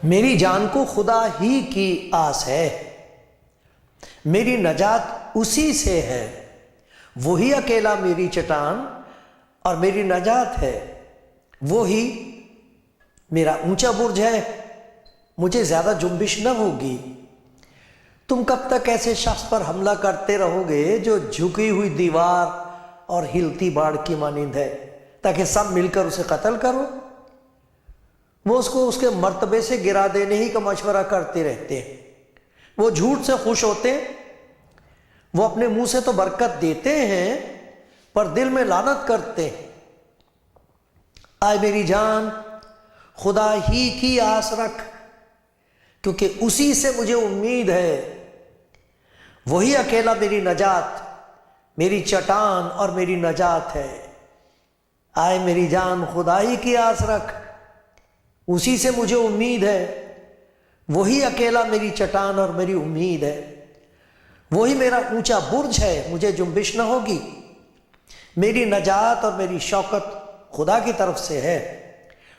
میری جان کو خدا ہی کی آس ہے، میری نجات اسی سے ہے، وہی اکیلا میری چٹان اور میری نجات ہے، وہی میرا اونچا برج ہے، مجھے زیادہ جنبش نہ ہوگی۔ تم کب تک ایسے شخص پر حملہ کرتے رہو گے جو جھکی ہوئی دیوار اور ہلتی باڑ کی مانند ہے، تاکہ سب مل کر اسے قتل کرو؟ وہ اس کو اس کے مرتبے سے گرا دینے ہی کا مشورہ کرتے رہتے ہیں، وہ جھوٹ سے خوش ہوتے ہیں، وہ اپنے منہ سے تو برکت دیتے ہیں پر دل میں لعنت کرتے ہیں۔ آئے میری جان، خدا ہی کی آس رکھ، کیونکہ اسی سے مجھے امید ہے، وہی اکیلا میری نجات، میری چٹان اور میری نجات ہے۔ آئے میری جان، خدا ہی کی آس رکھ، اسی سے مجھے امید ہے، وہی اکیلا میری چٹان اور میری امید ہے، وہی میرا اونچا برج ہے، مجھے جنبش نہ ہوگی۔ میری نجات اور میری شوکت خدا کی طرف سے ہے،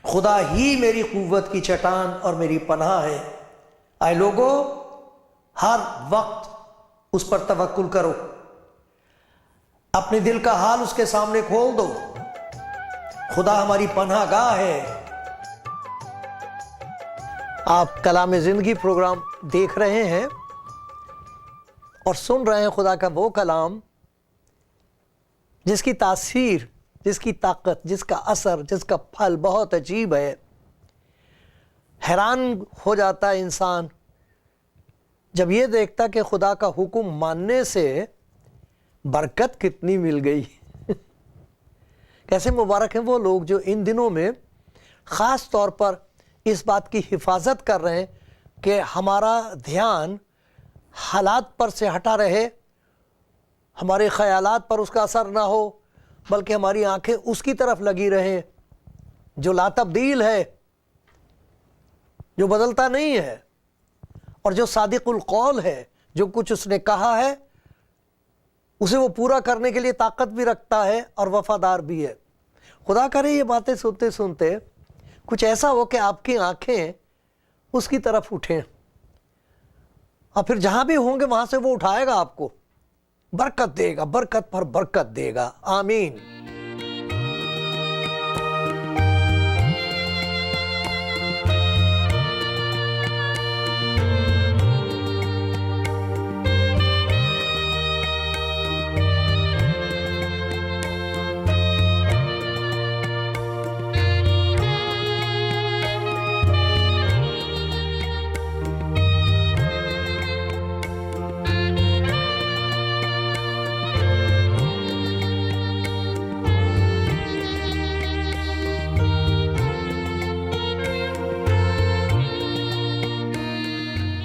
خدا ہی میری قوت کی چٹان اور میری پناہ ہے۔ آئے لوگو، ہر وقت اس پر توکل کرو، اپنے دل کا حال اس کے سامنے کھول دو، خدا ہماری پناہ گاہ ہے۔ آپ کلام زندگی پروگرام دیکھ رہے ہیں اور سن رہے ہیں خدا کا وہ کلام جس کی تاثیر، جس کی طاقت، جس کا اثر، جس کا پھل بہت عجیب ہے۔ حیران ہو جاتا ہے انسان جب یہ دیکھتا کہ خدا کا حکم ماننے سے برکت کتنی مل گئی۔ کیسے مبارک ہیں وہ لوگ جو ان دنوں میں خاص طور پر اس بات کی حفاظت کر رہے ہیں کہ ہمارا دھیان حالات پر سے ہٹا رہے، ہمارے خیالات پر اس کا اثر نہ ہو، بلکہ ہماری آنکھیں اس کی طرف لگی رہیں جو لا تبدیل ہے، جو بدلتا نہیں ہے، اور جو صادق القول ہے، جو کچھ اس نے کہا ہے اسے وہ پورا کرنے کے لیے طاقت بھی رکھتا ہے اور وفادار بھی ہے۔ خدا کرے یہ باتیں سنتے سنتے کچھ ایسا ہو کہ آپ کی آنکھیں اس کی طرف اٹھیں، اور پھر جہاں بھی ہوں گے وہاں سے وہ اٹھائے گا، آپ کو برکت دے گا، برکت پر برکت دے گا۔ آمین۔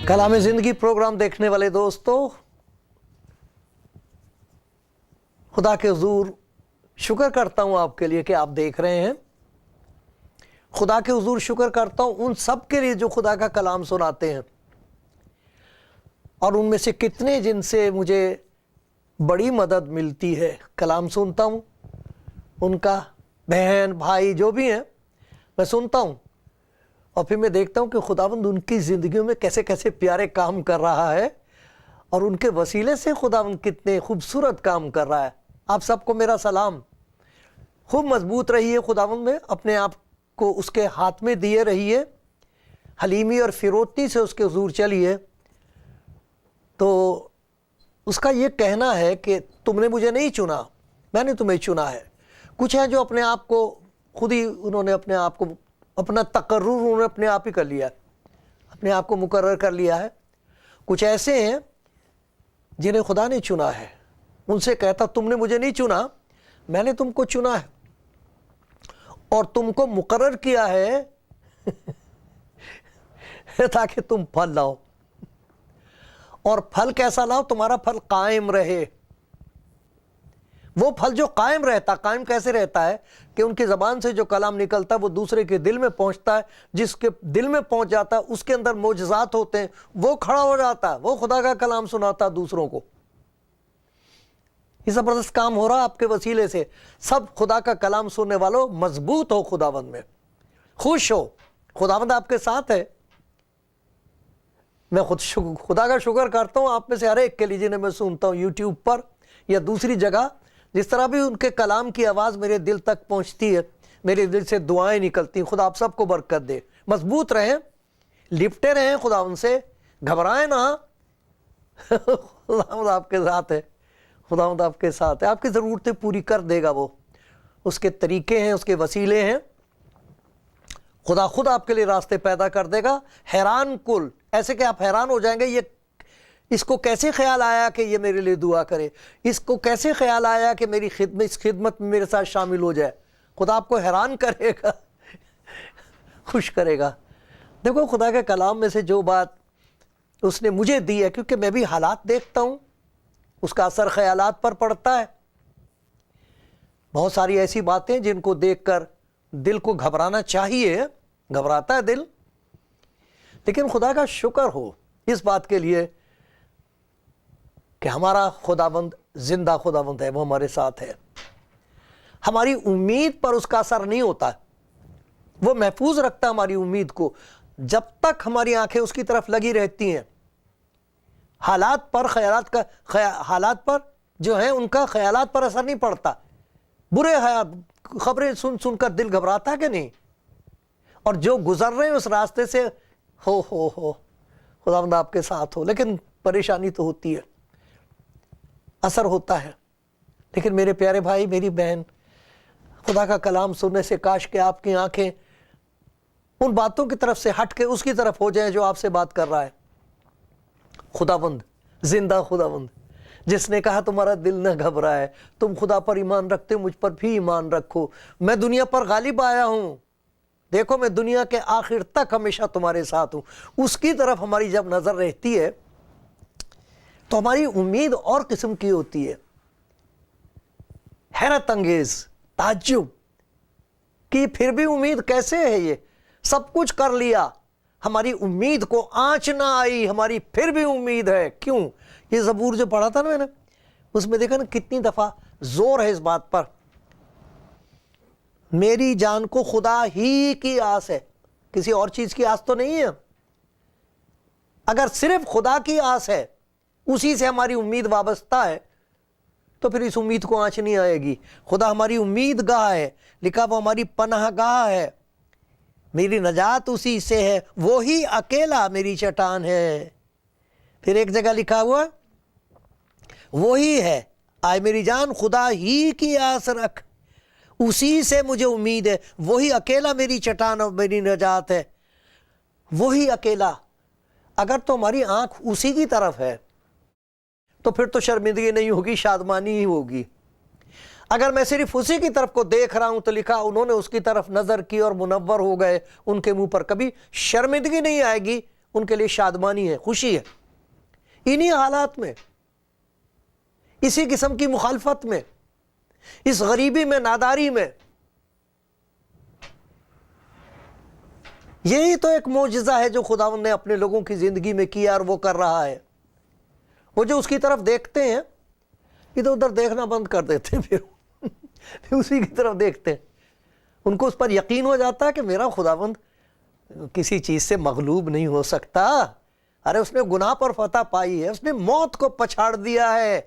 کلام زندگی پروگرام دیکھنے والے دوستو، خدا کے حضور شکر کرتا ہوں آپ کے لیے کہ آپ دیکھ رہے ہیں۔ خدا کے حضور شکر کرتا ہوں ان سب کے لیے جو خدا کا کلام سناتے ہیں، اور ان میں سے کتنے جن سے مجھے بڑی مدد ملتی ہے۔ کلام سنتا ہوں، ان کا بہن بھائی جو بھی ہیں میں سنتا ہوں، اور پھر میں دیکھتا ہوں کہ خداوند ان کی زندگیوں میں کیسے کیسے پیارے کام کر رہا ہے، اور ان کے وسیلے سے خداوند کتنے خوبصورت کام کر رہا ہے۔ آپ سب کو میرا سلام۔ خوب مضبوط رہیے خداوند میں، اپنے آپ کو اس کے ہاتھ میں دیے رہیے، حلیمی اور فروتنی سے اس کے حضور چلیے۔ تو اس کا یہ کہنا ہے کہ تم نے مجھے نہیں چنا، میں نے تمہیں چنا ہے۔ کچھ ہیں جو اپنے آپ کو خود ہی انہوں نے اپنے آپ کو، اپنا تقرر انہوں نے اپنے آپ ہی کر لیا، اپنے آپ کو مقرر کر لیا ہے۔ کچھ ایسے ہیں جنہیں خدا نے چنا ہے، ان سے کہتا تم نے مجھے نہیں چنا، میں نے تم کو چنا ہے اور تم کو مقرر کیا ہے تاکہ تم پھل لاؤ، اور پھل کیسا لاؤ؟ تمہارا پھل قائم رہے۔ وہ پھل جو قائم رہتا، قائم کیسے رہتا ہے کہ ان کی زبان سے جو کلام نکلتا ہے وہ دوسرے کے دل میں پہنچتا ہے، جس کے دل میں پہنچ جاتا ہے اس کے اندر معجزات ہوتے ہیں، وہ کھڑا ہو جاتا ہے، وہ خدا کا کلام سناتا ہے دوسروں کو۔ یہ زبردست کام ہو رہا آپ کے وسیلے سے۔ سب خدا کا کلام سننے والوں مضبوط ہو، خداوند میں خوش ہو، خداوند آپ کے ساتھ ہے۔ میں خدا کا شکر کرتا ہوں آپ میں سے ہر ایک کے لیے جنہیں میں سنتا ہوں یوٹیوب پر یا دوسری جگہ، جس طرح بھی ان کے کلام کی آواز میرے دل تک پہنچتی ہے، میرے دل سے دعائیں نکلتی ہیں۔ خدا آپ سب کو برکت دے، مضبوط رہیں، لپٹے رہیں خداوند سے، گھبرائیں نہ۔ خداوند آپ کے ساتھ ہے، خداوند آپ کے ساتھ ہے، آپ کی ضرورتیں پوری کر دے گا وہ۔ اس کے طریقے ہیں، اس کے وسیلے ہیں، خدا خود آپ کے لیے راستے پیدا کر دے گا۔ حیران کل، ایسے کہ آپ حیران ہو جائیں گے، یہ اس کو کیسے خیال آیا کہ یہ میرے لیے دعا کرے، اس کو کیسے خیال آیا کہ میری خدمت، اس خدمت میں میرے ساتھ شامل ہو جائے۔ خدا آپ کو حیران کرے گا، خوش کرے گا۔ دیکھو خدا کے کلام میں سے جو بات اس نے مجھے دی ہے، کیونکہ میں بھی حالات دیکھتا ہوں، اس کا اثر خیالات پر پڑتا ہے۔ بہت ساری ایسی باتیں جن کو دیکھ کر دل کو گھبرانا چاہیے، گھبراتا ہے دل، لیکن خدا کا شکر ہو اس بات کے لیے کہ ہمارا خداوند زندہ خداوند ہے، وہ ہمارے ساتھ ہے۔ ہماری امید پر اس کا اثر نہیں ہوتا، وہ محفوظ رکھتا ہے ہماری امید کو، جب تک ہماری آنکھیں اس کی طرف لگی رہتی ہیں۔ حالات پر، حالات پر جو ہیں ان کا خیالات پر اثر نہیں پڑتا۔ برے خبریں سن سن کر دل گھبراتا ہے کہ نہیں؟ اور جو گزر رہے ہیں اس راستے سے، ہو خداوند آپ کے ساتھ ہو، لیکن پریشانی تو ہوتی ہے، اثر ہوتا ہے۔ لیکن میرے پیارے بھائی، میری بہن، خدا کا کلام سننے سے کاش کہ آپ کی آنکھیں ان باتوں کی طرف سے ہٹ کے اس کی طرف ہو جائیں جو آپ سے بات کر رہا ہے۔ خداوند، زندہ خداوند، جس نے کہا تمہارا دل نہ گھبرائے، تم خدا پر ایمان رکھتے ہو، مجھ پر بھی ایمان رکھو، میں دنیا پر غالب آیا ہوں، دیکھو میں دنیا کے آخر تک ہمیشہ تمہارے ساتھ ہوں۔ اس کی طرف ہماری جب نظر رہتی ہے تو ہماری امید اور قسم کی ہوتی ہے، حیرت انگیز، تعجب کہ پھر بھی امید کیسے ہے، یہ سب کچھ کر لیا، ہماری امید کو آنچ نہ آئی، ہماری پھر بھی امید ہے۔ کیوں؟ یہ زبور جو پڑھا تھا نا میں نے، اس میں دیکھا نا کتنی دفعہ زور ہے اس بات پر، میری جان کو خدا ہی کی آس ہے، کسی اور چیز کی آس تو نہیں ہے۔ اگر صرف خدا کی آس ہے، اسی سے ہماری امید وابستہ ہے، تو پھر اس امید کو آنچ نہیں آئے گی۔ خدا ہماری امید گاہ ہے، لکھا وہ ہماری پناہ گاہ ہے، میری نجات اسی سے ہے، وہی اکیلا میری چٹان ہے۔ پھر ایک جگہ لکھا ہوا وہی ہے، آئے میری جان خدا ہی کی آس رکھ، اسی سے مجھے امید ہے، وہی اکیلا میری چٹان اور میری نجات ہے۔ وہی اکیلا، اگر تو ہماری آنکھ اسی کی طرف ہے تو پھر تو شرمندگی نہیں ہوگی، شادمانی ہی ہوگی۔ اگر میں صرف اسی کی طرف کو دیکھ رہا ہوں تو لکھا انہوں نے اس کی طرف نظر کی اور منور ہو گئے، ان کے منہ پر کبھی شرمندگی نہیں آئے گی، ان کے لیے شادمانی ہے، خوشی ہے۔ انہی حالات میں، اسی قسم کی مخالفت میں، اس غریبی میں، ناداری میں، یہی تو ایک معجزہ ہے جو خداوند نے اپنے لوگوں کی زندگی میں کیا اور وہ کر رہا ہے۔ وہ جو اس کی طرف دیکھتے ہیں، ادھر ادھر دیکھنا بند کر دیتے ہیں، پھر اسی کی طرف دیکھتے ہیں، ان کو اس پر یقین ہو جاتا ہے کہ میرا خداوند کسی چیز سے مغلوب نہیں ہو سکتا۔ ارے اس نے گناہ پر فتح پائی ہے، اس نے موت کو پچھاڑ دیا ہے۔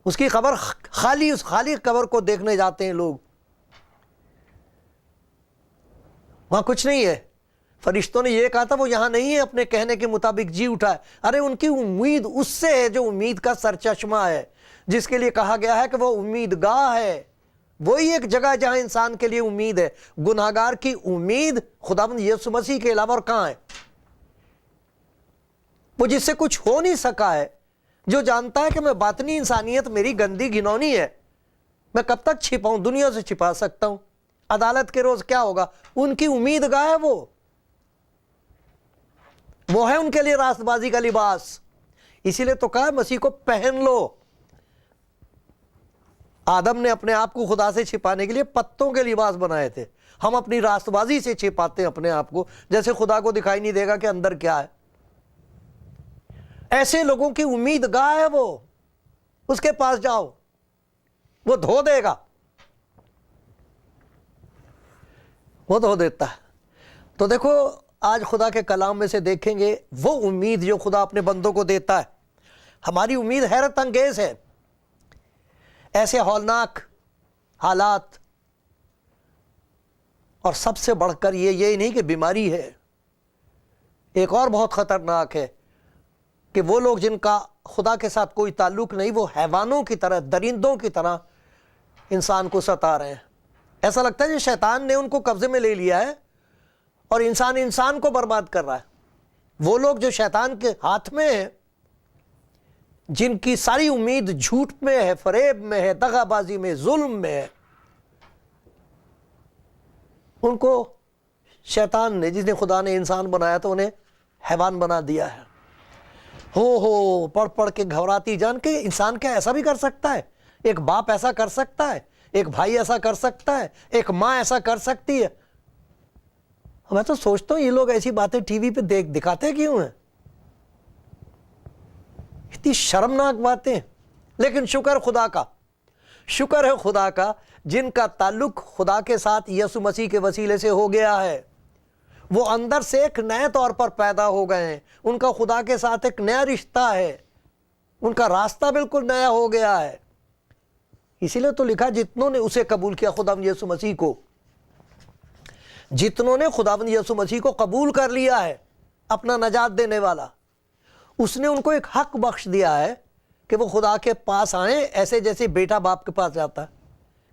اس کی قبر خالی، اس خالی قبر کو دیکھنے جاتے ہیں لوگ، وہاں کچھ نہیں ہے۔ فرشتوں نے یہ کہا تھا وہ یہاں نہیں ہے، اپنے کہنے کے مطابق جی اٹھا ہے۔ ارے ان کی امید اس سے ہے جو امید کا سرچشمہ ہے، جس کے لیے کہا گیا ہے کہ وہ امید گاہ ہے۔ وہی ایک جگہ جہاں انسان کے لیے امید ہے۔ گناہگار کی امید خداوند یسوع مسیح کے علاوہ اور کہاں ہے؟ وہ جس سے کچھ ہو نہیں سکا ہے، جو جانتا ہے کہ میں باطنی انسانیت میری گندی گھنونی ہے، میں کب تک چھپاؤں، دنیا سے چھپا سکتا ہوں، عدالت کے روز کیا ہوگا، ان کی امید گاہ ہے وہ۔ وہ ہے ان کے لیے راست بازی کا لباس. اسی لیے تو کہا مسیح کو پہن لو. آدم نے اپنے آپ کو خدا سے چھپانے کے لیے پتوں کے لباس بنائے تھے. ہم اپنی راست بازی سے چھپاتے ہیں اپنے آپ کو, جیسے خدا کو دکھائی نہیں دے گا کہ اندر کیا ہے. ایسے لوگوں کی امید گاہ ہے وہ, اس کے پاس جاؤ, وہ دھو دے گا, وہ دھو دیتا ہے. تو دیکھو آج خدا کے کلام میں سے دیکھیں گے وہ امید جو خدا اپنے بندوں کو دیتا ہے. ہماری امید حیرت انگیز ہے. ایسے ہولناک حالات, اور سب سے بڑھ کر یہ نہیں کہ بیماری ہے, ایک اور بہت خطرناک ہے کہ وہ لوگ جن کا خدا کے ساتھ کوئی تعلق نہیں, وہ حیوانوں کی طرح, درندوں کی طرح انسان کو ستا رہے ہیں. ایسا لگتا ہے کہ شیطان نے ان کو قبضے میں لے لیا ہے اور انسان کو برباد کر رہا ہے. وہ لوگ جو شیطان کے ہاتھ میں ہیں, جن کی ساری امید جھوٹ میں ہے, فریب میں ہے, دغا بازی میں, ظلم میں ہے, ان کو شیطان نے, جس نے خدا نے انسان بنایا تو انہیں حیوان بنا دیا ہے. ہو پڑھ پڑھ کے گھبراتی جان کہ انسان کیا ایسا بھی کر سکتا ہے؟ ایک باپ ایسا کر سکتا ہے, ایک بھائی ایسا کر سکتا ہے, ایک ماں ایسا کر سکتی ہے. میں تو سوچتا ہوں یہ لوگ ایسی باتیں ٹی وی پہ دکھاتے کیوں ہیں؟ اتنی شرمناک باتیں. لیکن شکر خدا کا, شکر ہے خدا کا جن کا تعلق خدا کے ساتھ یسوع مسیح کے وسیلے سے ہو گیا ہے. وہ اندر سے ایک نئے طور پر پیدا ہو گئے ہیں, ان کا خدا کے ساتھ ایک نیا رشتہ ہے, ان کا راستہ بالکل نیا ہو گیا ہے. اسی لیے تو لکھا جتنوں نے اسے قبول کیا, خداوند یسوع مسیح کو, جتنوں نے خداوند یسوع مسیح کو قبول کر لیا ہے اپنا نجات دینے والا, اس نے ان کو ایک حق بخش دیا ہے کہ وہ خدا کے پاس آئیں, ایسے جیسے بیٹا باپ کے پاس جاتا ہے.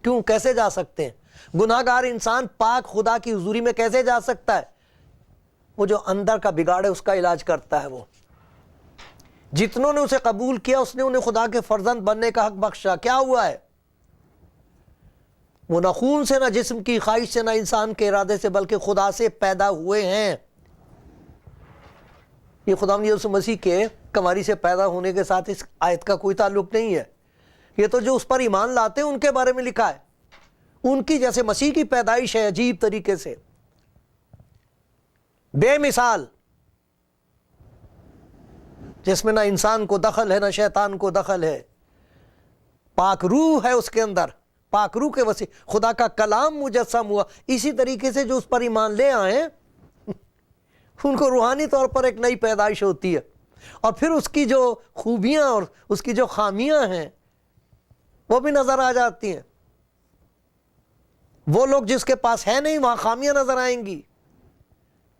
کیوں, کیسے جا سکتے ہیں؟ گناہگار انسان پاک خدا کی حضوری میں کیسے جا سکتا ہے؟ وہ جو اندر کا بگاڑ ہے اس کا علاج کرتا ہے. وہ جتنوں نے اسے قبول کیا اس نے انہیں خدا کے فرزند بننے کا حق بخشا. کیا ہوا ہے؟ وہ نہ خون سے, نہ جسم کی خواہش سے, نہ انسان کے ارادے سے, بلکہ خدا سے پیدا ہوئے ہیں. یہ خداوند یسوع مسیح کے کنواری سے پیدا ہونے کے ساتھ اس آیت کا کوئی تعلق نہیں ہے. یہ تو جو اس پر ایمان لاتے ہیں ان کے بارے میں لکھا ہے. ان کی جیسے مسیح کی پیدائش ہے عجیب طریقے سے, بے مثال, جس میں نہ انسان کو دخل ہے نہ شیطان کو دخل ہے. پاک روح ہے اس کے اندر, پاک روح کے وسیع خدا کا کلام مجسم ہوا. اسی طریقے سے جو اس پر ایمان لے آئے ان کو روحانی طور پر ایک نئی پیدائش ہوتی ہے, اور پھر اس کی جو خوبیاں اور اس کی جو خامیاں ہیں وہ بھی نظر آ جاتی ہیں. وہ لوگ جس کے پاس ہے نہیں وہاں خامیاں نظر آئیں گی.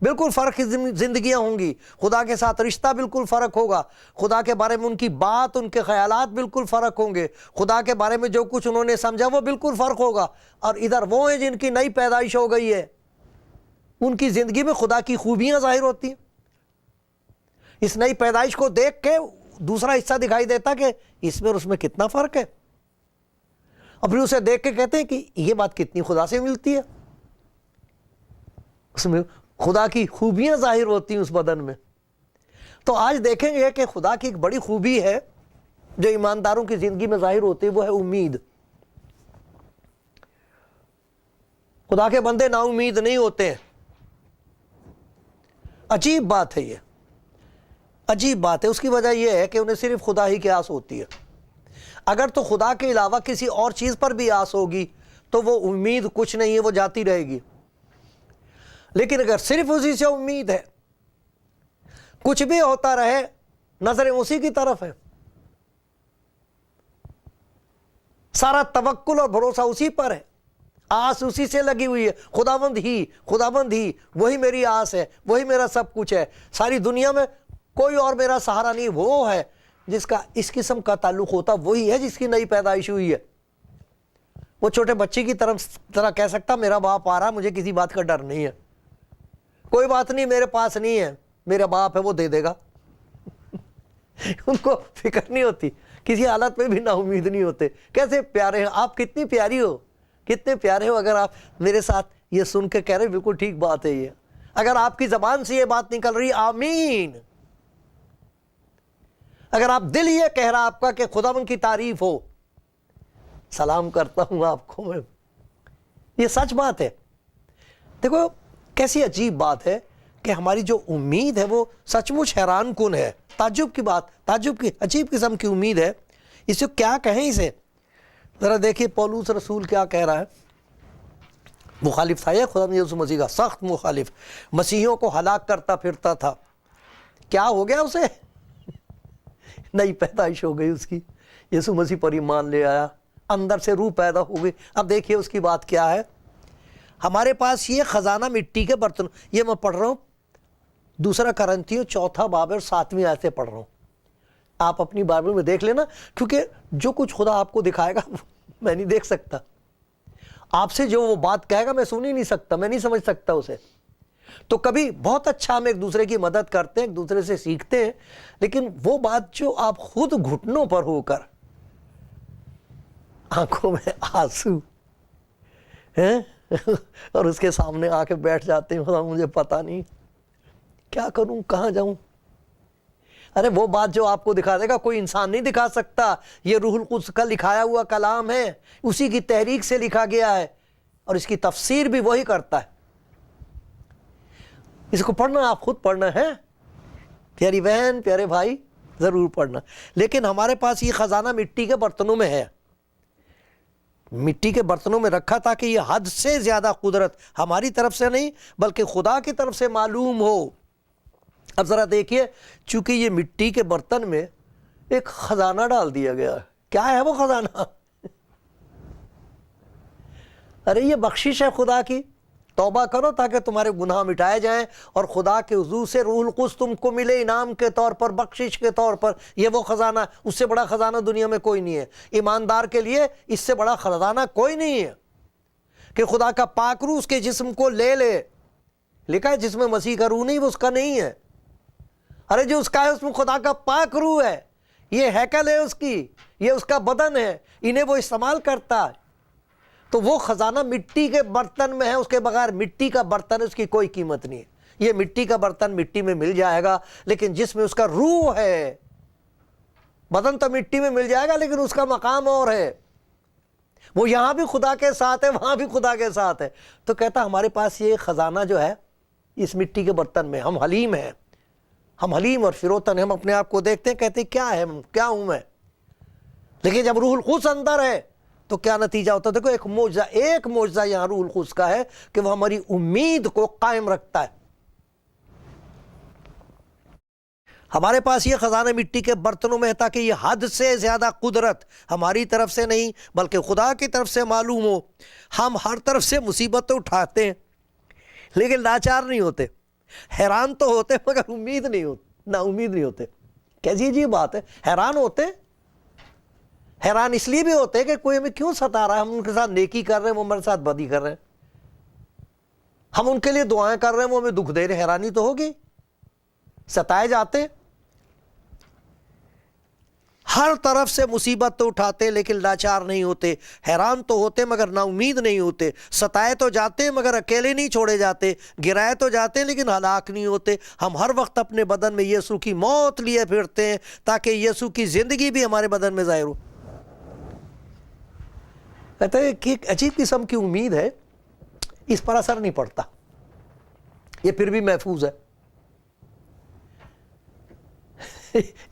بالکل فرق زندگیاں ہوں گی, خدا کے ساتھ رشتہ بالکل فرق ہوگا, خدا کے بارے میں ان کی بات, ان کے خیالات بالکل فرق ہوں گے, خدا کے بارے میں جو کچھ انہوں نے سمجھا وہ بالکل فرق ہوگا. اور ادھر وہ ہیں جن کی نئی پیدائش ہو گئی ہے, ان کی زندگی میں خدا کی خوبیاں ظاہر ہوتی ہیں. اس نئی پیدائش کو دیکھ کے دوسرا حصہ دکھائی دیتا کہ اس میں اور اس میں کتنا فرق ہے, اور پھر اسے دیکھ کے کہتے ہیں کہ یہ بات کتنی خدا سے ملتی ہے. اس میں خدا کی خوبیاں ظاہر ہوتی ہیں اس بدن میں. تو آج دیکھیں گے کہ خدا کی ایک بڑی خوبی ہے جو ایمانداروں کی زندگی میں ظاہر ہوتی ہے, وہ ہے امید. خدا کے بندے نا امید نہیں ہوتے ہیں. عجیب بات ہے, یہ عجیب بات ہے. اس کی وجہ یہ ہے کہ انہیں صرف خدا ہی کی آس ہوتی ہے. اگر تو خدا کے علاوہ کسی اور چیز پر بھی آس ہوگی تو وہ امید کچھ نہیں ہے, وہ جاتی رہے گی. لیکن اگر صرف اسی سے امید ہے, کچھ بھی ہوتا رہے نظر اسی کی طرف ہے, سارا توکل اور بھروسہ اسی پر ہے, آس اسی سے لگی ہوئی ہے, خداوند ہی, وہی میری آس ہے, وہی میرا سب کچھ ہے, ساری دنیا میں کوئی اور میرا سہارا نہیں. وہ ہے جس کا اس قسم کا تعلق ہوتا, وہی ہے جس کی نئی پیدائش ہوئی ہے. وہ چھوٹے بچے کی طرح کہہ سکتا میرا باپ آ رہا, مجھے کسی بات کا ڈر نہیں ہے, کوئی بات نہیں میرے پاس نہیں ہے, میرا باپ ہے وہ دے دے گا. ان کو فکر نہیں ہوتی, کسی حالت میں بھی نا امید نہیں ہوتے. کیسے پیارے ہیں آپ, کتنی پیاری ہو, کتنے پیارے ہو. اگر آپ میرے ساتھ یہ سن کے کہہ رہے بالکل ٹھیک بات ہے, یہ اگر آپ کی زبان سے یہ بات نکل رہی آمین، اگر آپ دل یہ کہہ رہا آپ کا کہ خداوند کی تعریف ہو، سلام کرتا ہوں آپ کو میں، یہ سچ بات ہے۔ دیکھو کیسی عجیب بات ہے کہ ہماری جو امید ہے وہ سچ مچ حیران کن ہے، تعجب کی بات، تعجب کی عجیب قسم کی امید ہے۔ اسے کیا کہیں، اسے ذرا دیکھیے پولس رسول کیا کہہ رہا ہے۔ مخالف تھا یہ خدا یسوع مسیح کا، سخت مخالف، مسیحیوں کو ہلاک کرتا پھرتا تھا۔ کیا ہو گیا اسے؟ نئی پیدائش ہو گئی اس کی، یسوع مسیح پر ایمان لے آیا، اندر سے روح پیدا ہو گئی۔ اب دیکھیے اس کی بات کیا ہے، ہمارے پاس یہ خزانہ مٹی کے برتن، یہ میں پڑھ رہا ہوں 2 کرنتھیوں 4 باب اور 7ویں آیت سے پڑھ رہا ہوں، آپ اپنی بائبل میں دیکھ لینا، کیونکہ جو کچھ خدا آپ کو دکھائے گا میں نہیں دیکھ سکتا، آپ سے جو وہ بات کہے گا میں سن ہی نہیں سکتا، میں نہیں سمجھ سکتا اسے۔ تو کبھی بہت اچھا ہم ایک دوسرے کی مدد کرتے ہیں، ایک دوسرے سے سیکھتے ہیں، لیکن وہ بات جو آپ خود گھٹنوں پر ہو کر آنکھوں میں آنسو ہیں اور اس کے سامنے آ کے بیٹھ جاتے ہیں، خدا مجھے پتہ نہیں کیا کروں، کہاں جاؤں۔ ارے وہ بات جو آپ کو دکھا دے گا کوئی انسان نہیں دکھا سکتا، یہ روح القدس کا لکھایا ہوا کلام ہے، اسی کی تحریک سے لکھا گیا ہے اور اس کی تفسیر بھی وہی کرتا ہے۔ اس کو پڑھنا آپ خود پڑھنا ہے، پیاری بہن پیارے بھائی ضرور پڑھنا۔ لیکن ہمارے پاس یہ خزانہ مٹی کے برتنوں میں ہے، مٹی کے برتنوں میں رکھا تاکہ یہ حد سے زیادہ قدرت ہماری طرف سے نہیں بلکہ خدا کی طرف سے معلوم ہو۔ اب ذرا دیکھیے، چونکہ یہ مٹی کے برتن میں ایک خزانہ ڈال دیا گیا ہے۔ کیا ہے وہ خزانہ؟ ارے یہ بخشش ہے خدا کی، توبہ کرو تاکہ تمہارے گناہ مٹائے جائیں اور خدا کے حضور سے روح القدس تم کو ملے انعام کے طور پر، بخشش کے طور پر۔ یہ وہ خزانہ، اس سے بڑا خزانہ دنیا میں کوئی نہیں ہے، ایماندار کے لیے اس سے بڑا خزانہ کوئی نہیں ہے کہ خدا کا پاک روح اس کے جسم کو لے لے۔ لکھا ہے جس میں مسیح کا روح نہیں وہ اس کا نہیں ہے۔ ارے جو اس کا ہے اس میں خدا کا پاک روح ہے، یہ ہیکل ہے اس کی، یہ اس کا بدن ہے، انہیں وہ استعمال کرتا ہے۔ تو وہ خزانہ مٹی کے برتن میں ہے، اس کے بغیر مٹی کا برتن ہے، اس کی کوئی قیمت نہیں ہے۔ یہ مٹی کا برتن مٹی میں مل جائے گا، لیکن جس میں اس کا روح ہے، بدن تو مٹی میں مل جائے گا لیکن اس کا مقام اور ہے، وہ یہاں بھی خدا کے ساتھ ہے، وہاں بھی خدا کے ساتھ ہے۔ تو کہتا ہمارے پاس یہ خزانہ جو ہے اس مٹی کے برتن میں، ہم حلیم ہیں، ہم حلیم اور فروتن ہیں، ہم اپنے آپ کو دیکھتے ہیں کہتے ہیں کیا ہے، کیا ہوں میں، لیکن جب روح القدس اندر ہے تو کیا نتیجہ ہوتا ہے؟ دیکھو ایک معجزہ یہاں روح القدس کا ہے کہ وہ ہماری امید کو قائم رکھتا ہے۔ ہمارے پاس یہ خزانہ مٹی کے برتنوں میں ہے تاکہ یہ حد سے زیادہ قدرت ہماری طرف سے نہیں بلکہ خدا کی طرف سے معلوم ہو۔ ہم ہر طرف سے مصیبتیں اٹھاتے ہیں لیکن لاچار نہیں ہوتے، حیران تو ہوتے مگر امید نہیں ہوتی، نا امید نہیں ہوتے۔ کیسی عجیب بات ہے، حیران ہوتے، حیران اس لیے بھی ہوتے ہیں کہ کوئی ہمیں کیوں ستا رہا ہے، ہم ان کے ساتھ نیکی کر رہے ہیں وہ ہمارے ساتھ بدی کر رہے ہیں، ہم ان کے لیے دعائیں کر رہے ہیں وہ ہمیں دکھ دے رہے ہیں، حیرانی تو ہوگی، ستائے جاتے ہیں، ہر طرف سے مصیبت تو اٹھاتے لیکن لاچار نہیں ہوتے، حیران تو ہوتے مگر نا امید نہیں ہوتے، ستائے تو جاتے ہیں مگر اکیلے نہیں چھوڑے جاتے، گرائے تو جاتے ہیں لیکن ہلاک نہیں ہوتے۔ ہم ہر وقت اپنے بدن میں یسوع کی موت لیے پھرتے ہیں تاکہ یسوع کی زندگی بھی ہمارے بدن میں ظاہر ہو۔ کہتے ہیں کہ ایک عجیب قسم کی امید ہے، اس پر اثر نہیں پڑتا، یہ پھر بھی محفوظ ہے۔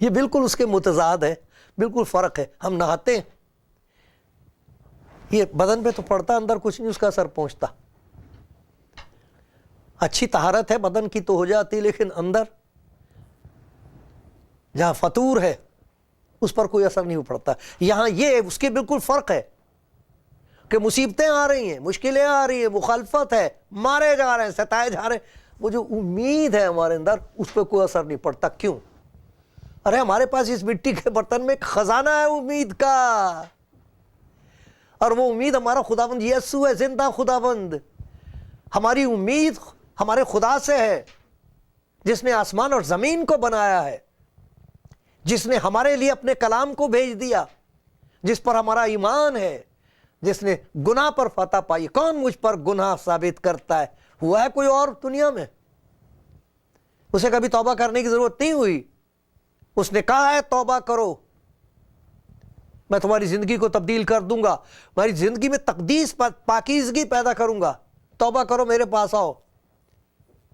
یہ بالکل اس کے متضاد ہے، بالکل فرق ہے۔ ہم نہاتے ہیں، یہ بدن پہ تو پڑتا، اندر کچھ نہیں اس کا اثر پہنچتا۔ اچھی طہارت ہے بدن کی تو ہو جاتی، لیکن اندر جہاں فطور ہے اس پر کوئی اثر نہیں پڑتا۔ یہاں یہ اس کے بالکل فرق ہے کہ مصیبتیں آ رہی ہیں، مشکلیں آ رہی ہیں، مخالفت ہے، مارے جا رہے ہیں، ستائے جا رہے ہیں، وہ جو امید ہے ہمارے اندر اس پہ کوئی اثر نہیں پڑتا۔ کیوں؟ ارے ہمارے پاس اس مٹی کے برتن میں ایک خزانہ ہے امید کا، اور وہ امید ہمارا خداوند یسوع ہے، زندہ خداوند۔ ہماری امید ہمارے خدا سے ہے جس نے آسمان اور زمین کو بنایا ہے، جس نے ہمارے لیے اپنے کلام کو بھیج دیا، جس پر ہمارا ایمان ہے، جس نے گناہ پر فتح پائی۔ کون مجھ پر گناہ ثابت کرتا ہے؟ ہوا ہے کوئی اور دنیا میں؟ اسے کبھی توبہ کرنے کی ضرورت نہیں ہوئی. اس نے کہا ہے توبہ کرو، میں تمہاری زندگی کو تبدیل کر دوں گا، تمہاری زندگی میں تقدیس پاکیزگی پیدا کروں گا، توبہ کرو، میرے پاس آؤ،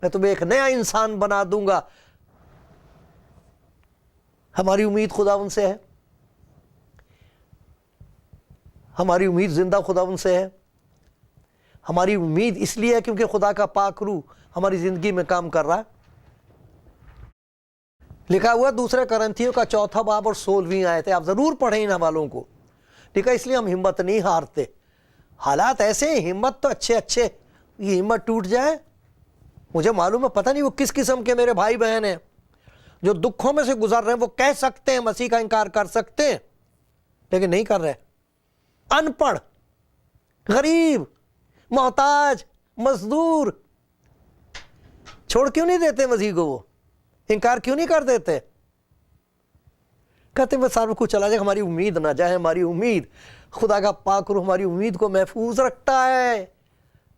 میں تمہیں ایک نیا انسان بنا دوں گا. ہماری امید خداوند سے ہے، ہماری امید زندہ خداوند سے ہے. ہماری امید اس لیے ہے کیونکہ خدا کا پاک روح ہماری زندگی میں کام کر رہا ہے. لکھا ہوا دوسرے کرنتھیوں کا 4 باب اور 16ویں آیت ہے، آپ ضرور پڑھیں ان حوالوں کو. لکھا اس لیے ہم ہمت نہیں ہارتے. حالات ایسے ہیں، ہمت تو اچھے، یہ ہمت ٹوٹ جائے. مجھے معلوم ہے پتہ نہیں وہ کس قسم کے میرے بھائی بہن ہیں جو دکھوں میں سے گزر رہے ہیں. وہ کہہ سکتے ہیں مسیح کا انکار کر سکتے ہیں لیکن نہیں کر رہے. ان پڑھ، غریب، محتاج، مزدور چھوڑ کیوں نہیں دیتے مسیح کو؟ وہ انکار کیوں نہیں کر دیتے؟ کہتے ہیں میں سارے کچھ چلا جائے، ہماری امید نہ جائے. ہماری امید، خدا کا پاک روح ہماری امید کو محفوظ رکھتا ہے.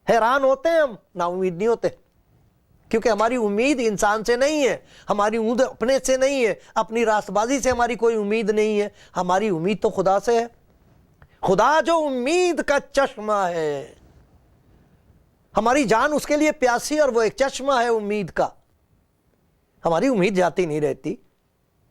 حیران ہوتے ہیں ہم، نا امید نہیں ہوتے، کیونکہ ہماری امید انسان سے نہیں ہے، ہماری امید اپنے سے نہیں ہے، اپنی راست بازی سے ہماری کوئی امید نہیں ہے. ہماری امید تو خدا سے ہے. خدا جو امید کا چشمہ ہے، ہماری جان اس کے لیے پیاسی اور وہ ایک چشمہ ہے امید کا. ہماری امید جاتی نہیں رہتی.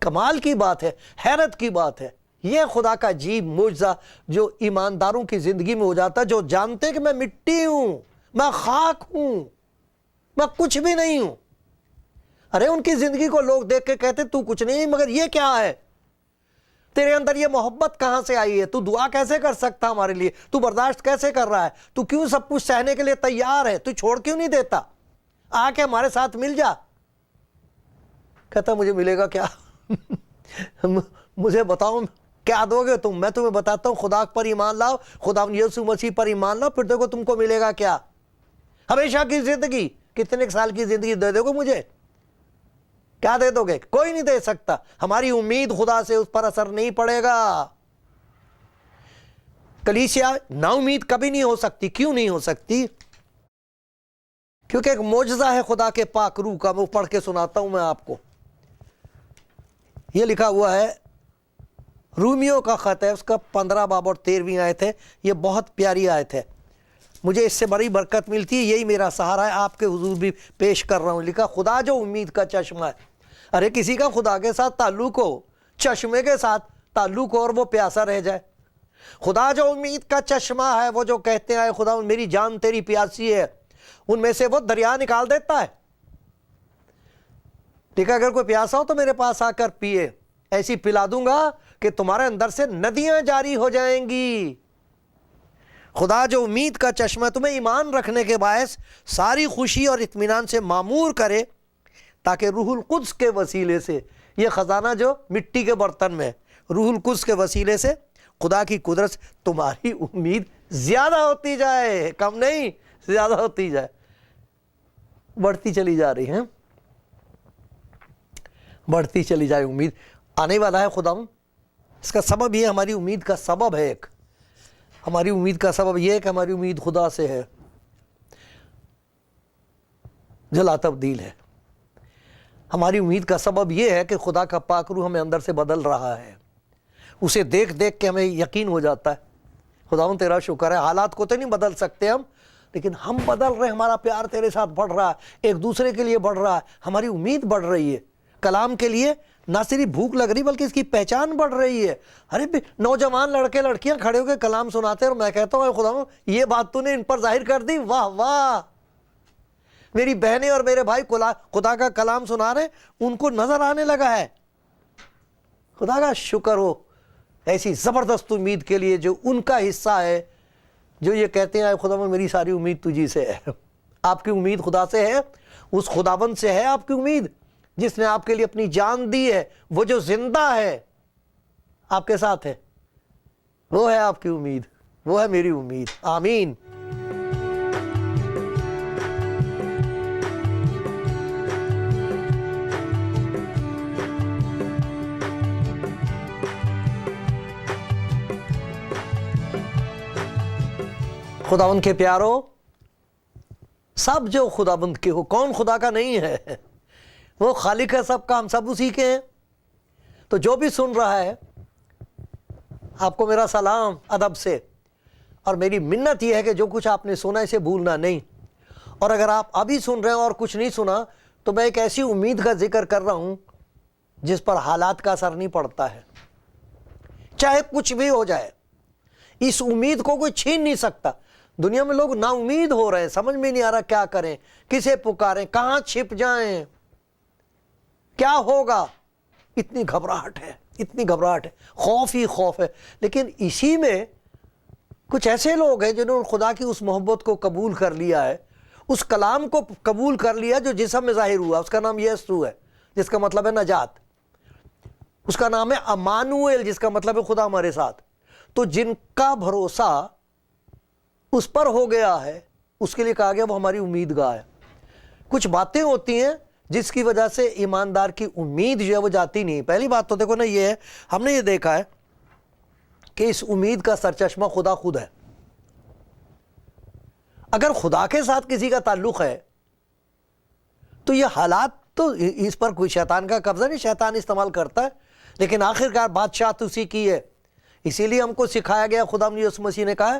کمال کی بات ہے، حیرت کی بات ہے. یہ خدا کا عجیب معجزہ جو ایمانداروں کی زندگی میں ہو جاتا ہے، جو جانتے کہ میں مٹی ہوں، میں خاک ہوں، میں کچھ بھی نہیں ہوں. ارے ان کی زندگی کو لوگ دیکھ کے کہتے تو کچھ نہیں، مگر یہ کیا ہے؟ تیرے اندر یہ محبت کہاں سے آئی ہے؟ تو دعا کیسے کر سکتا ہمارے لیے؟ تو برداشت کیسے کر رہا ہے؟ تو کیوں سب کچھ سہنے کے لیے تیار ہے؟ تو چھوڑ کیوں نہیں دیتا؟ آ کے ہمارے ساتھ مل جا. کہتا مجھے ملے گا کیا؟ مجھے بتاؤ کیا دو گے تم؟ میں تمہیں بتاتا ہوں خدا پر ایمان لاؤ، خدا یسوع مسیح پر ایمان لاؤ، پھر دیکھو تم کو ملے گا کیا. ہمیشہ کی زندگی، کتنے سال کی زندگی دے دو گے مجھے؟ کیا دے دو گے؟ کوئی نہیں دے سکتا. ہماری امید خدا سے، اس پر اثر نہیں پڑے گا. کلیسیا نا امید کبھی نہیں ہو سکتی. کیوں نہیں ہو سکتی؟ کیونکہ ایک معجزہ ہے خدا کے پاک روح کا. وہ پڑھ کے سناتا ہوں میں آپ کو. یہ لکھا ہوا ہے رومیو کا خط ہے، اس کا 15 باب اور 13ویں آیت ہے. یہ بہت پیاری آیت ہے، مجھے اس سے بڑی برکت ملتی ہے. یہی میرا سہارا ہے، آپ کے حضور بھی پیش کر رہا ہوں. لکھا خدا جو امید کا چشمہ ہے. ارے کسی کا خدا کے ساتھ تعلق ہو، چشمے کے ساتھ تعلق ہو اور وہ پیاسا رہ جائے. خدا جو امید کا چشمہ ہے، وہ جو کہتے ہیں خدا میری جان تیری پیاسی ہے، ان میں سے وہ دریا نکال دیتا ہے. ٹھیک ہے، اگر کوئی پیاسا ہو تو میرے پاس آ کر پیے، ایسی پلا دوں گا کہ تمہارے اندر سے ندیاں جاری ہو جائیں گی. خدا جو امید کا چشمہ تمہیں ایمان رکھنے کے باعث ساری خوشی اور اطمینان سے معمور کرے، تاکہ روح القدس کے وسیلے سے، یہ خزانہ جو مٹی کے برتن میں، روح القدس کے وسیلے سے خدا کی قدرت سے تمہاری امید زیادہ ہوتی جائے، کم نہیں، زیادہ ہوتی جائے، بڑھتی چلی جا رہی ہے، بڑھتی چلی جائے. امید آنے والا ہے خدا. اس کا سبب یہ ہماری امید کا سبب ہے، ایک ہماری امید کا سبب یہ ہے کہ ہماری امید خدا سے ہے جو لا تبدیل ہے. ہماری امید کا سبب یہ ہے کہ خدا کا پاک روح ہمیں اندر سے بدل رہا ہے. اسے دیکھ دیکھ کے ہمیں یقین ہو جاتا ہے خداوند تیرا شکر ہے. حالات کو تو نہیں بدل سکتے ہم، لیکن ہم بدل رہے ہیں. ہمارا پیار تیرے ساتھ بڑھ رہا ہے، ایک دوسرے کے لیے بڑھ رہا ہے، ہماری امید بڑھ رہی ہے. کلام کے لیے نہ صرف بھوک لگ رہی بلکہ اس کی پہچان بڑھ رہی ہے. ارے نوجوان لڑکے لڑکیاں کھڑے ہو کے کلام سناتے ہیں اور میں کہتا ہوں خداوند یہ بات تو نے ان پر ظاہر کر دی. واہ واہ، میری بہنیں اور میرے بھائی خدا کا کلام سنا رہے ہیں، ان کو نظر آنے لگا ہے. خدا کا شکر ہو ایسی زبردست امید کے لیے جو ان کا حصہ ہے، جو یہ کہتے ہیں خداوند میری ساری امید تجھی سے ہے. آپ کی امید خدا سے ہے، اس خداوند سے ہے آپ کی امید جس نے آپ کے لیے اپنی جان دی ہے. وہ جو زندہ ہے آپ کے ساتھ ہے، وہ ہے آپ کی امید، وہ ہے میری امید. آمین. خداوند کے پیارو، سب جو خداوند کے ہو، کون خدا کا نہیں ہے؟ وہ خالق ہے سب کا، ہم سب اسی کے ہیں۔ تو جو بھی سن رہا ہے، آپ کو میرا سلام ادب سے، اور میری منت یہ ہے کہ جو کچھ آپ نے سنا اسے بھولنا نہیں، اور اگر آپ ابھی سن رہے ہیں اور کچھ نہیں سنا تو میں ایک ایسی امید کا ذکر کر رہا ہوں جس پر حالات کا اثر نہیں پڑتا ہے، چاہے کچھ بھی ہو جائے، اس امید کو کوئی چھین نہیں سکتا۔ دنیا میں لوگ نا امید ہو رہے ہیں، سمجھ میں نہیں آ رہا کیا کریں، کسے پکاریں، کہاں چھپ جائیں، کیا ہوگا، اتنی گھبراہٹ ہے، اتنی گھبراہٹ ہے، خوف ہی خوف ہے۔ لیکن اسی میں کچھ ایسے لوگ ہیں جنہوں نے خدا کی اس محبت کو قبول کر لیا ہے، اس کلام کو قبول کر لیا جو جسم میں ظاہر ہوا، اس کا نام یسوع ہے جس کا مطلب ہے نجات، اس کا نام ہے امانویل جس کا مطلب ہے خدا ہمارے ساتھ۔ تو جن کا بھروسہ اس پر ہو گیا ہے اس کے لیے کہا گیا وہ ہماری امید گاہ ہے۔ کچھ باتیں ہوتی ہیں جس کی وجہ سے ایماندار کی امید جو ہے وہ جاتی نہیں۔ پہلی بات تو دیکھو نا یہ ہے، ہم نے یہ دیکھا ہے کہ اس امید کا سرچشمہ خدا خود ہے۔ اگر خدا کے ساتھ کسی کا تعلق ہے تو یہ حالات تو اس پر کوئی شیطان کا قبضہ نہیں، شیطان استعمال کرتا ہے، لیکن آخرکار بادشاہت اسی کی ہے۔ اسی لیے ہم کو سکھایا گیا، خدا یسوع مسیح نے کہا ہے،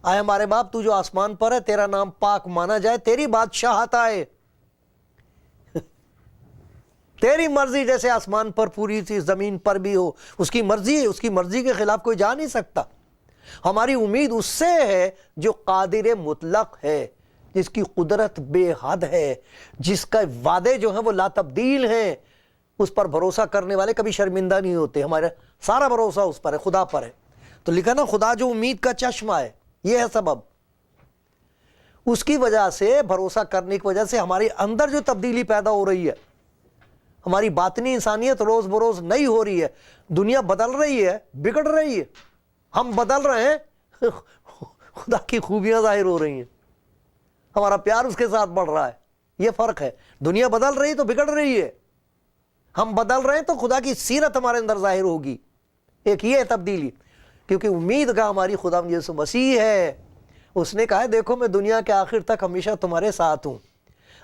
آئے ہمارے باپ تو جو آسمان پر ہے، تیرا نام پاک مانا جائے، تیری بادشاہت آئے، تیری مرضی جیسے آسمان پر پوری سی زمین پر بھی ہو۔ اس کی مرضی ہے، اس کی مرضی کے خلاف کوئی جا نہیں سکتا۔ ہماری امید اس سے ہے جو قادر مطلق ہے، جس کی قدرت بے حد ہے، جس کا وعدے جو ہیں وہ لا تبدیل ہیں۔ اس پر بھروسہ کرنے والے کبھی شرمندہ نہیں ہوتے۔ ہمارا سارا بھروسہ اس پر ہے، خدا پر ہے۔ تو لکھا نا خدا جو امید کا چشمہ ہے، یہ ہے سبب۔ اس کی وجہ سے، بھروسہ کرنے کی وجہ سے ہمارے اندر جو تبدیلی پیدا ہو رہی ہے، ہماری باطنی انسانیت روز بروز نئی ہو رہی ہے، دنیا بدل رہی ہے، بگڑ رہی ہے، ہم بدل رہے ہیں، خدا کی خوبیاں ظاہر ہو رہی ہیں، ہمارا پیار اس کے ساتھ بڑھ رہا ہے۔ یہ فرق ہے، دنیا بدل رہی تو بگڑ رہی ہے، ہم بدل رہے ہیں تو خدا کی سیرت ہمارے اندر ظاہر ہوگی۔ ایک یہ ہے تبدیلی، کیونکہ امید کا ہماری خدا یسوع مسیح ہے۔ اس نے کہا ہے دیکھو میں دنیا کے آخر تک ہمیشہ تمہارے ساتھ ہوں۔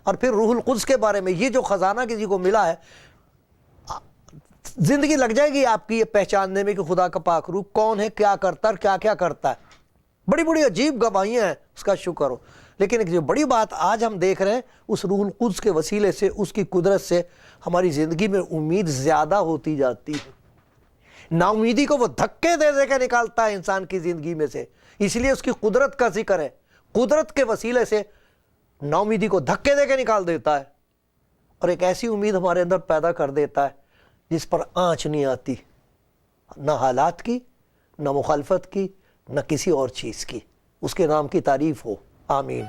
اور پھر روح القدس کے بارے میں، یہ جو خزانہ کسی کو ملا ہے، زندگی لگ جائے گی آپ کی یہ پہچاننے میں کہ خدا کا پاک روح کون ہے، کیا کرتا ہے، کیا کیا کرتا ہے۔ بڑی بڑی عجیب گواہیاں ہیں، اس کا شکر ہو۔ لیکن ایک جو بڑی بات آج ہم دیکھ رہے ہیں، اس روح القدس کے وسیلے سے، اس کی قدرت سے ہماری زندگی میں امید زیادہ ہوتی جاتی ہے۔ نا امیدی کو وہ دھکے دے دے کے نکالتا ہے انسان کی زندگی میں سے، اس لیے اس کی قدرت کا ذکر ہے۔ قدرت کے وسیلے سے نا امیدی کو دھکے دے کے نکال دیتا ہے، اور ایک ایسی امید ہمارے اندر پیدا کر دیتا ہے جس پر آنچ نہیں آتی، نہ حالات کی، نہ مخالفت کی، نہ کسی اور چیز کی۔ اس کے نام کی تعریف ہو، آمین۔